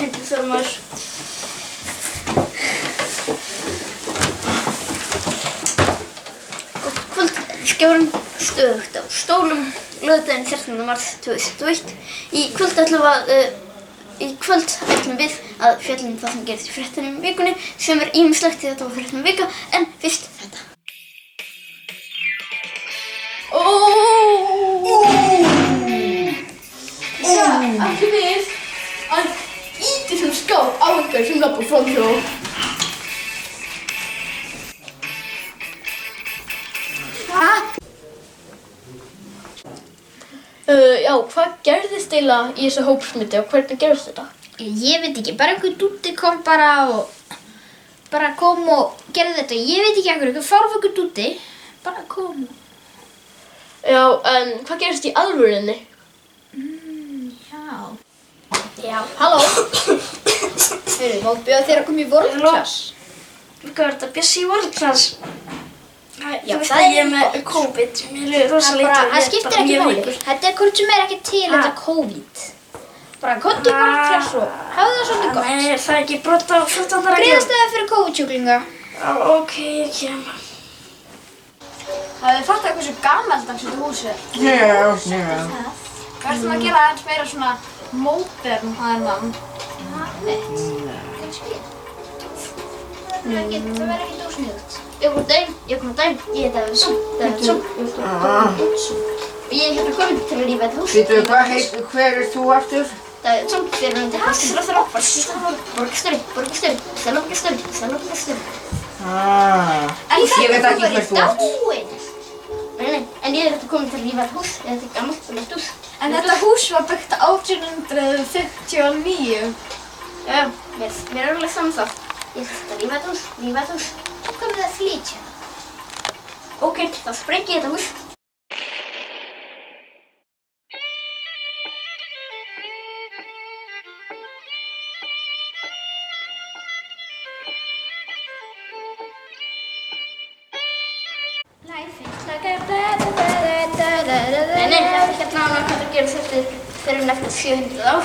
Hendurþormar. Gott kvöld, skjárum stöðugt á stólum, laugardaginn 13. mars 2021. Í kvöld ætlum við að fjalla um það sem gerðist í fréttunum í vikunni, sem ýmislegt því þetta var fréttunum vika, en fyrst þetta. Ætlum við að ýti sem skáp á einhver sem labbar framhjá. Já, hvað gerðist eiginlega í þessu hópsmiti og hvernig gerðist þetta? Ég veit ekki, bara einhver dúddi kom bara kom og gerði þetta. Ég veit ekki einhver fárvöku dúddi, bara kom. Já, en hvað gerðist í alvörinni? Já, halló. Heyrðu, má bjóða þér að koma í World Class? Hvað er þetta? Bjössi í World Class? Já, þú veist að ég er með COVID. Mér er rosalega illa. Það skiptir ekki máli. Þetta er hvort sem er ekki til þetta COVID. Bara komdu í World Class og hafðu það svolítið gott. Nei, það er ekki brot á 14. reglum. Greiðastæði fyrir COVID-sjúklinga. Ok, ég kem. Hafið þið fattað hversu gamaldags þetta hús er? Já. Við ætlum að gera aðeins meira svona módern aðeins. Kannski. Það verður ekkert ósniðugt. Ég kom daginn, ég heiti Davidsson. Og ég er hérna komin til að rífa þetta hús. Býtu, hver er þú aftur? Davidsson, fyrrverandi forsætisráðherra, borgarstjóri, seðlabankastjóri. Ég veit ekki hver þú ert. Nei, en ég er hérna komin til að rífa þetta hús. Þetta er gammalt og ljótt hús. En þetta hús var byggt 1859. Já, mér er alveg saman það. Ég ætla að rífa þetta hús. Hvað er það að flytja? Ok, þá sprengi ég þetta hús. Nei, það er ekki að nána hvað það gerist eftir eftir 700 ár.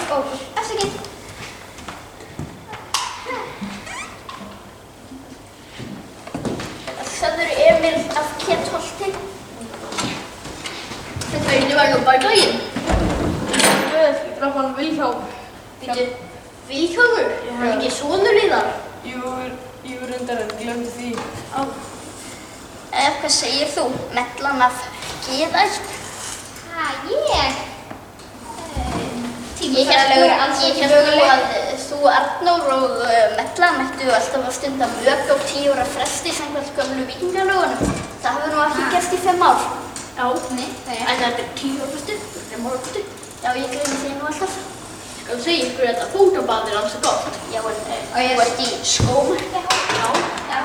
Afsakið. Söður Emil af Kettholti. Þetta var nú bara daginn. Ég draf hann Vilhjálm. Býtu, Vilhjálmur? Er hann ekki sonur í það? Jú, reyndar en glemdi því. Hvað segir þú? Mellan af Geðætt? Ég? Ég hélt að þú, Arnór og Mellan mættu alltaf að stunda mök á 10 ára fresti samkvæmt gömlu víkingalögunum. Það hefur nú ekki gerst í 5 ár. Já, nei, það er. En þetta er 10 ára fresti, 5 ára fresti. Já, ég gleymi því nú alltaf. Skal segja ykkur að þetta fótabað er alls gott. Já, en þú ert í skóm. Já. Má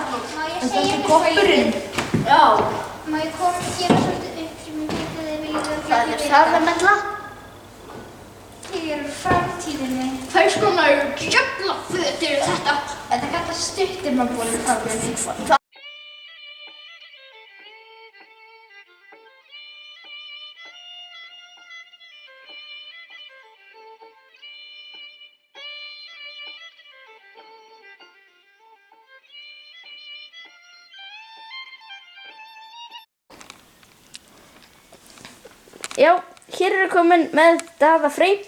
ég Þetta segja er mér koppurinn. Já. Má ég koma og gera svolítið upp sem ég vitið þið viljið að Það er það að Mella. Ég er framtíðinni. Hvers konar djöfla föt eru þetta? Þetta kallast stuttirmabólur framtíðinni. Já, hér eru komin með Daða Frey,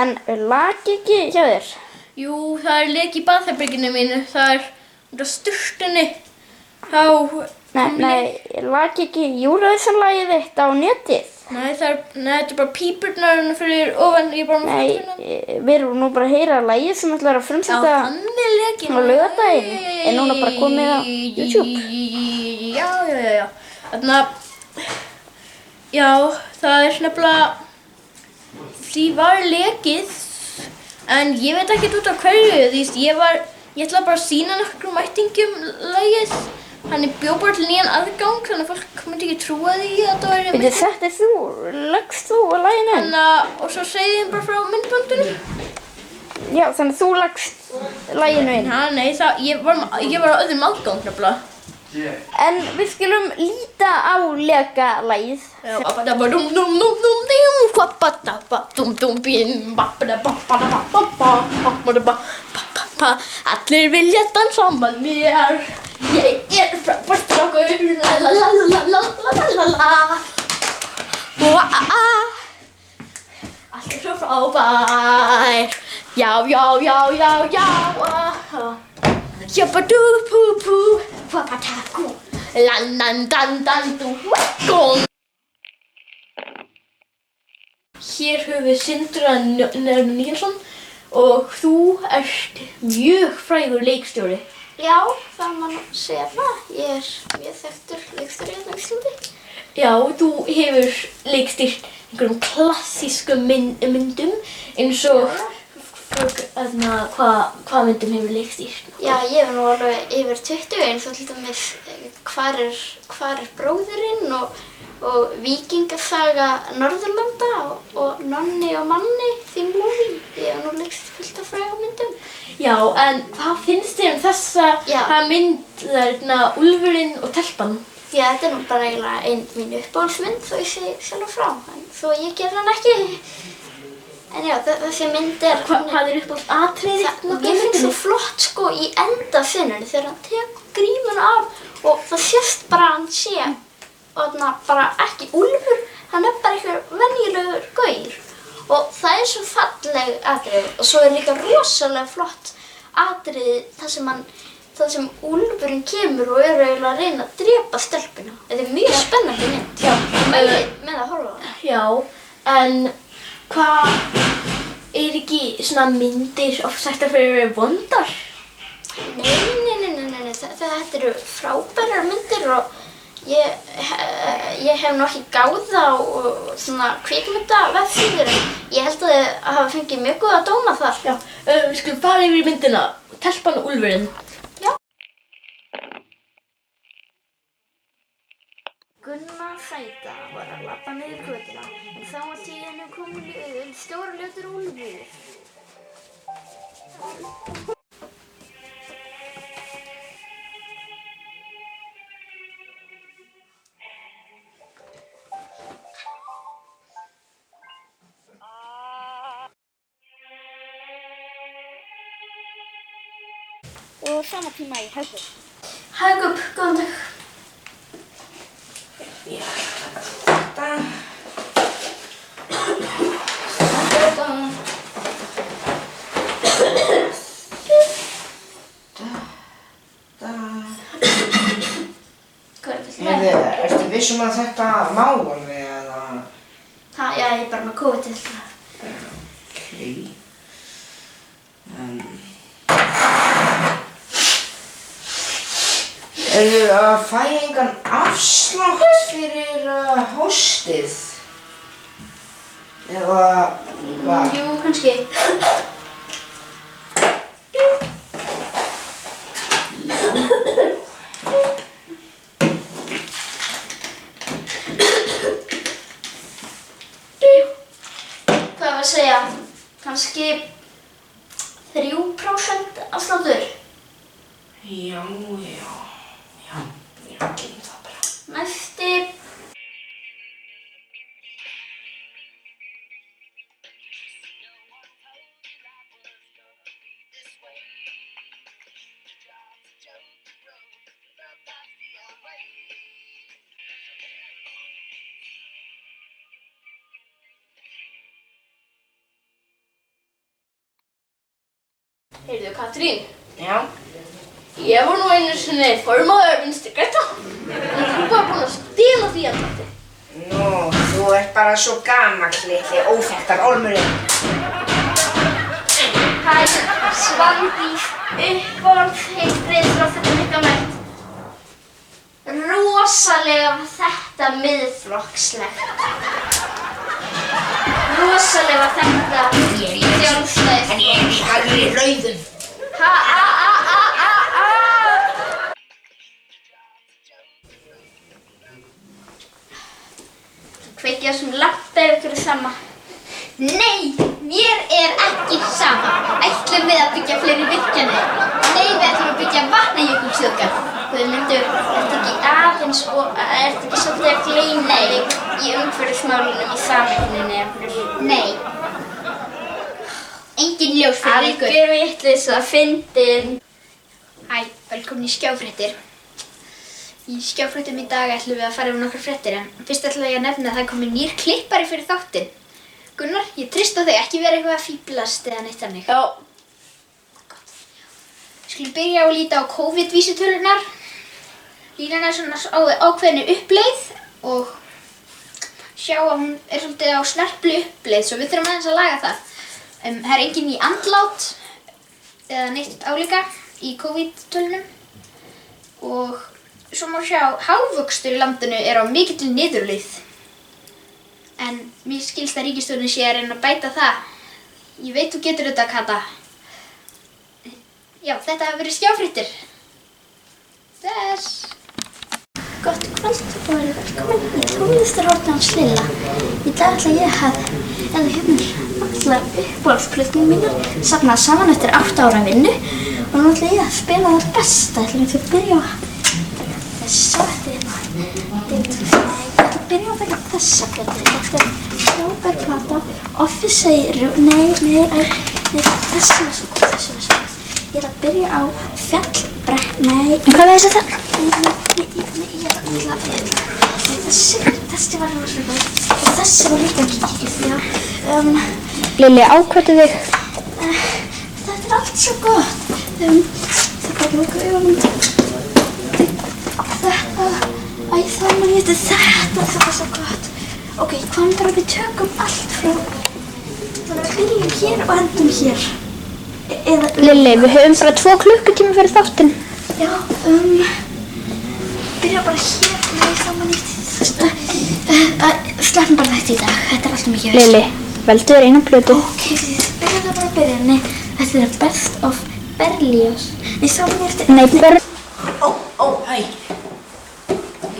en lag ekki hjá þér? Jú, það er leki í baðherberginu mínu, það er út af sturtunni. Nei, lag ekki Eurovision-lagið þitt á netið? Nei, þetta er bara pípurnar fyrir ofan, ég er bara með fótuna. Nei, við erum nú bara að heyra lagið sem ætlar að frumsetta Já, þannig lekinn. á laugardaginn, er núna bara komið á YouTube. Já. Þarna, já, það er nefnilega, því var lekið, en ég veit ekkert út af hverju, ég ætla bara að sýna nokkrum mættingum lagið. Hann bjó bara til nýjan aðgang, þannig að fólk myndi ekki trúa því að þetta væri Veitu, þetta er þú, lagst þú á laginu? Og svo segði ég bara frá myndbandinu. Já, þannig að þú lagst laginu inn? Nei, ég var á öðrum aðgang nefnilega. En við skulum líta á lekalagið. Já. Allir vilja dansa með mér. Ég frábær strákur. Allt svo frábær. Já. Jabba-doo-poo-poo, wappa-taku, lan-dan-dan-dan-doo-wekong. Hér höfum við Sindra Níelsson og þú ert mjög frægur leikstjóri. Já, það má nú segja það. Ég mjög þekktur leikstjóri hérna á Íslandi. Já, þú hefur leikstýrt einhverjum klassískum myndum eins og hvað myndum hefur leikstýrt? Já, ég hef nú alveg yfir 20 eins og til dæmis hvar er bróðirinn og Víkingasaga Norðurlanda og Nonni og Manni, Þín Lúfi. Ég hef nú leikstýrt fullt af frægum myndum. Já, en hvað finnst þér þessa mynd, Úlfurinn og telpan? Já, þetta er nú bara eiginlega ein mín uppáhaldsmynd þó ég segi sjálf frá, en þó ég ger hann ekki. En já, þessi mynd er... Hvað er uppáhaldsatriðið? Ég finnst svo flott sko í endafinnunni þegar hann tekur grímuna af og það sést bara að hann sé bara ekki úlfur, hann er bara einhver venjulegur gaur. Og það er svo falleg atriði og svo er líka rosalega flott atriði þar sem úlfurinn kemur og er eiginlega að reyna að drepa stelpuna. Þetta er mjög spennandi mynd. Já. Með að horfa á hana. Já, en hvað ekki svona myndir oft sagt að vera vondar? Nei. Þetta eru frábærar myndir og ég hef nú ekki gáð á svona kvikmyndavefsíður en ég held að þið hafa fengið mjög góða dóma þar. Já, við skulum fara yfir myndina, telpan og úlfurinn. Já. Gunnar Sæta var að labba niður götuna en þá var til henni komin stór og ljótur úlfur. Og sama tíma í Haukup. Haukup, góðan dag. Já, ertu viss að þetta má alveg eða? Já, ég er bara með COVID til það. Okay. Eru að fæ engan afslátt fyrir hóstið? Eða hvað? Jú, kannski. Hvað var að segja? Kannski 3% afsláttur. Já, gerum það bara. Næsti. Heyrðu, Katrín. Já. Ég var nú einu sinni formaður Vinstri grænna. En þú var búinn að stela því andlati. Nú, þú ert bara svo gamall, litli óþekktar ormurinn. Hæ, Svandís, uppáhalds heilbrigðisráðherra Mikka Mætt. Rosalega var þetta miðflokkslegt. Rosalega var þetta sjálfstæðis. En ég er líka alveg í rauðum. Kveikja þessum lampa ef ykkur er sama. Nei, mér er ekki sama. Ætlum við að byggja fleiri virkjanir? Nei, við ætlum að byggja Vatnajökulsþjóðgarð. Guðmundur, þetta leik í umhverfismálunum í sameiningunni ykkur? Nei. Engin ljós fyrir ykkur. Algjör vitleysa, fyndin. Hæ, velkomin í Skjáfréttir. Í Skjáfréttum í dag ætlum við að fara yfir nokkrar fréttir en fyrst ætla ég að nefna að það er komið nýr klippari fyrir þáttinn. Gunnar, ég treysti á þig, ekki vera eitthvað að fíblast eða neitt þannig. Já. Skulum byrja á að líta á COVID-vísitölunar. Línan er svona á ákveðinu uppleið og sjá að hún er svolítið á snerpli uppleið, svo við þurfum aðeins að laga það. Það er enginn í andlát eða neitt álíka í COVID-tölunum og svo má sjá hagvöxtur í landinu er á mikilli niðurleið. En mér skilst að ríkisstjórnin sé að reyna að bæta það. Ég veit þú getur þetta, Kata. Já, þetta hafa verið Skjáfréttir. Þess. Gott kvöld og verið velkomin í tónlistarhornið hans Lilla. Í dag ætla ég að, eða allar uppáhaldsplöturnar mínar safnað saman eftir 8 ára vinnu og nú ætla ég að spila það besta. Ætlum við að byrja á þessa ég ætla að byrja á að taka þessa plötu. Þetta er frábær plata, Office þessi var svo góð, þessi var svo góð. Ég ætla að byrja á Fjallbrekku, hvað veist það? Þessi var svo góð og þessi var líka kíkist, já. Lilli, ákvæmdu þig. Þetta er allt svo gott. Það bara lóka augunum. Þetta, þá man ég eftir þetta, það var svo gott. Ok, hvað bara við tökum allt frá, þannig að við byrjum hér og endum hér. Lilli, við höfum bara 2 klukkutíma fyrir þáttinn. Já, byrja bara hér, nei, þá man ég eftir þetta. Sleppum bara þetta í dag, þetta er alltaf mikið. Lilli, veldu þér eina plötu. Ok, við byrjum það bara að byrja, nei, þetta er Best of Berlioz. Nei, þá man ég eftir... Nei, Hæ.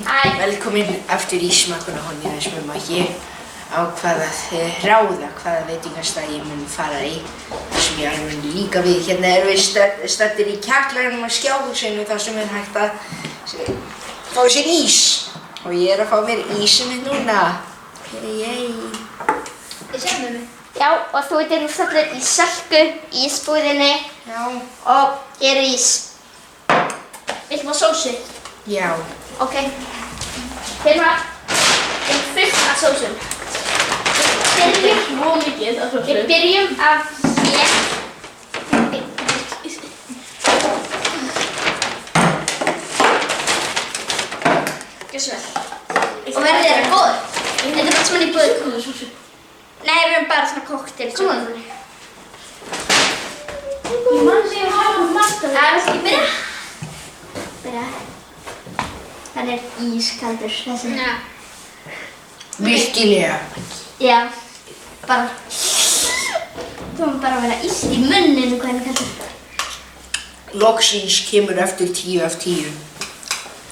Hæ. Velkomin aftur í smakkunarhornið hans með Maggi. Ákvað að ráða hvaða veitingastað ég mun fara í. Sem ég alveg líka við. Hérna erum við staddir í kjallaranum á Skjáhúsinu þar sem er hægt að fá sér ís. Og ég er að fá mér ísinn núna. Yey. Ég sé með mig. Já, og þú ert nú staddur í Sölku, ísbúðinni. Já. Og hér er ís. Viltu fá sósu? Já. Ok. Hérna er fullt af sósum. Við byrjum af hér. Gjörðu svo vel. Og verðið þeirra góður. Þetta er allt saman í búið. Nei, við erum bara svona kokteil. Svona. Ég man sig að hafa margt af það. Viltu ekki byrja? Byrja. Hann er ískaldur, þessi. Já. Virkilega. Já. Bara. Þú má bara vera illt í munninu, hvað henni kallar. Loksins kemur eftir 10 af 10.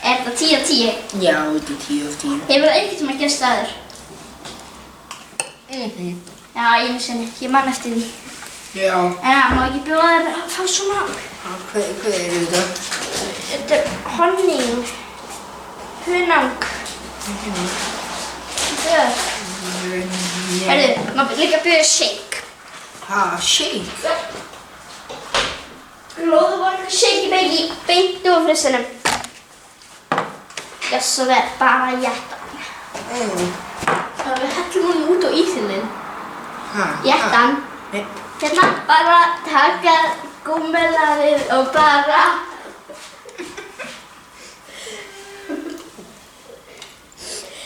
Er þetta 10 af 10? Já, þetta er 10 af 10. Hefur það einhvern tímann gerst áður? Já, einu sinni. Ég man eftir því. Já. En má ekki bjóða þér að fá svona... Hvað er þetta? Þetta er honning. Hunang. Bjóð. Herðu, maður líka bjóða shake. Ha, shake? Lóðu var eitthvað shake í beigi, beint úr frissinum. Já, svo það er bara jættan. Það við hellum honum út á ísinn minn. Jættan. Nei. Hérna, bara taka gúmmelaðið og bara...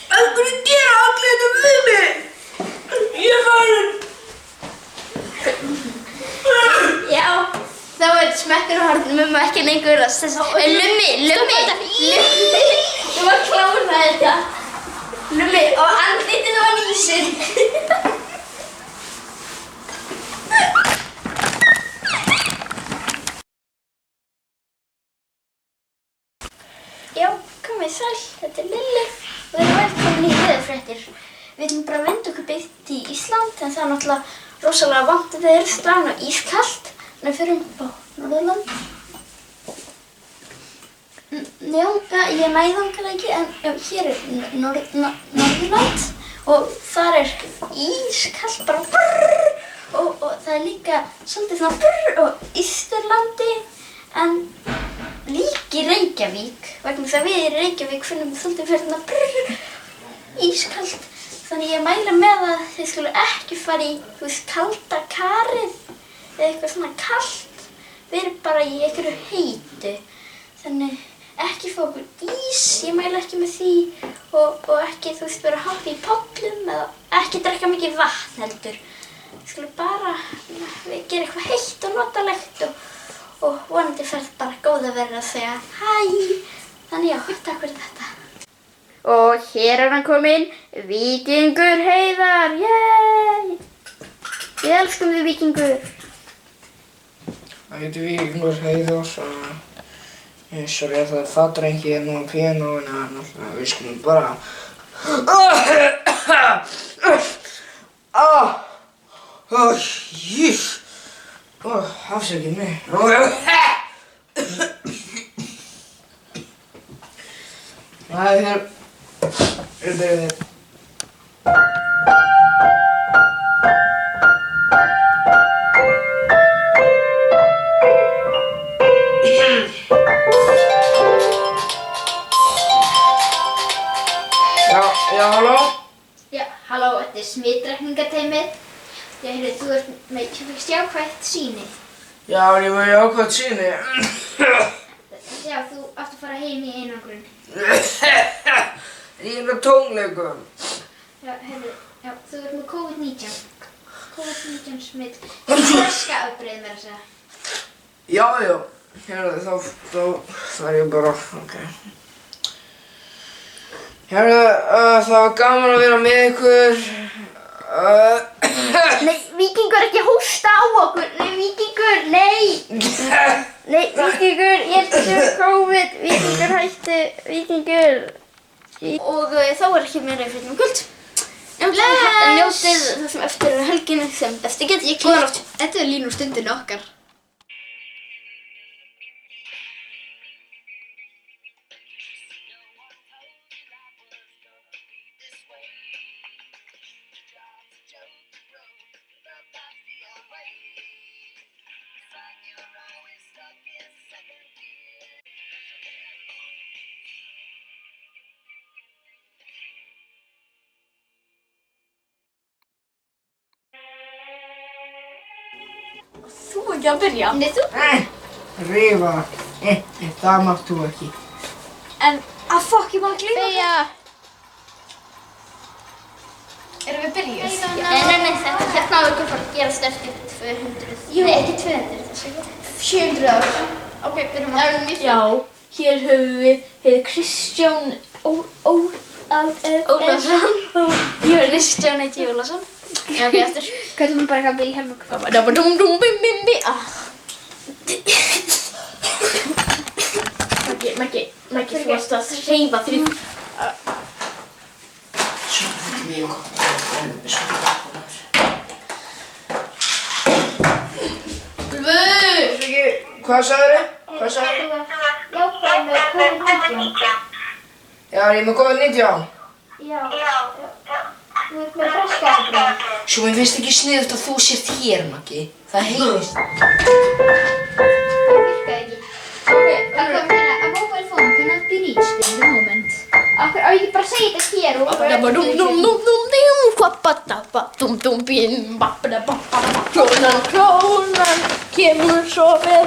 Af hverju gera allir þetta við mig? Ég er farin. Já, þá er smekkur á hornum ekki lengur að þess... Lummi! Þú var að klára þetta. Lummi, og andlitið var ísinn. Já, komið sæl, þetta er Lilli og við erum velkomin í veðurfréttir. Við ætlum bara að vinda okkur beint í Ísland en það er náttúrulega rosalega vont veður, strand og ískalt. Þannig að við förum upp á Norðurland. Já, ég næði þangað ekki en já, hér er Norðurland. Írland og þar ískalt bara brrr, og það líka svolítið svona brrr og Ísturlandi en líka í Reykjavík vegna þess að við í Reykjavík finnum svolítið fyrir svona brrr ískalt. Þannig ég mæla með að þið skulu ekki fara í, þú veist, kalda karið eða eitthvað svona kalt. Við erum bara í einhverju heitu. Þannig ekki fá okkur ís, ég mæla ekki með því og ekki, þú veist, vera að hoppa í pollum eða ekki drekka mikið vatn heldur. Þið skulu bara gera eitthvað heitt og notalegt og vonandi ferð bara góða verið að segja hæ. Þannig já, takk fyrir þetta. Og hér hann kominn, Víkingur Heiðar, yey! Við elskum þig, Víkingur. Það heitir Víkingur Heiðar, sorry að það er fatrengi hérna á píanóinu, en við skulum bara... Jís! Afsakið mig. Það er hér... Byrðið. Já, halló? Já, halló, þetta er smitrakningateymið. Já, heyrðu, þú ert með jákvætt sýni. Já, ég var jákvætt sýni. Já, þú átt að fara heim í einangrun. Ég er á tónleikum. Já, heyrðu, já, þú ert með COVID-19. COVID-19 smitt. Ferska afbrigði meira að segja. Já, heyrðu, þá var ég bara, ok. Heyrðu, það var gaman að vera með ykkur. Nei, Víkingur, ekki hósta á okkur. Nei, Víkingur, nei. Nei, Víkingur, ég er þessu COVID. Víkingur hætti, Víkingur. Og þá er ekki meira í fyrir kvöld. Njótið það sem eftir er helginu sem besti get. Góða nótt. Þetta er línu stundinu okkar. Þú ekki að byrja? Nei, þú? Rífa. Það mátt þú ekki. En að fokk, ég má að gleyma. Beja. Erum við byrjuð? Nei, þetta hérna á ekki að fara að gerast eftir 200. Jú. Nei, ekki 200, það sé ekki. 700 ár. Ok, byrjum að. Já, hér höfum við Kristján Ólafsson. Ég er Kristján heiti Ólafsson. Já, ok, eftir. Kallum bara eitthvað Vilhelm og hvað. Maggi, þú varst að hreyfa því. Svona, þetta er mjög gott. Hvað sagðirðu? Hvað sagðirðu? Jákvæð með COVID-19. Já, er ég með COVID-19? Já. Þú ert með ferska afbrigði. Svo mér finnst ekki sniðugt að þú sért hér, Maggi. Það heyrist. Það virkaði ekki. Ok, hvað kom hérna? A mobile phone cannot be reached in the moment. Akkur, á ég ekki bara að segja þetta hér og bara Krónan kemur svo vel.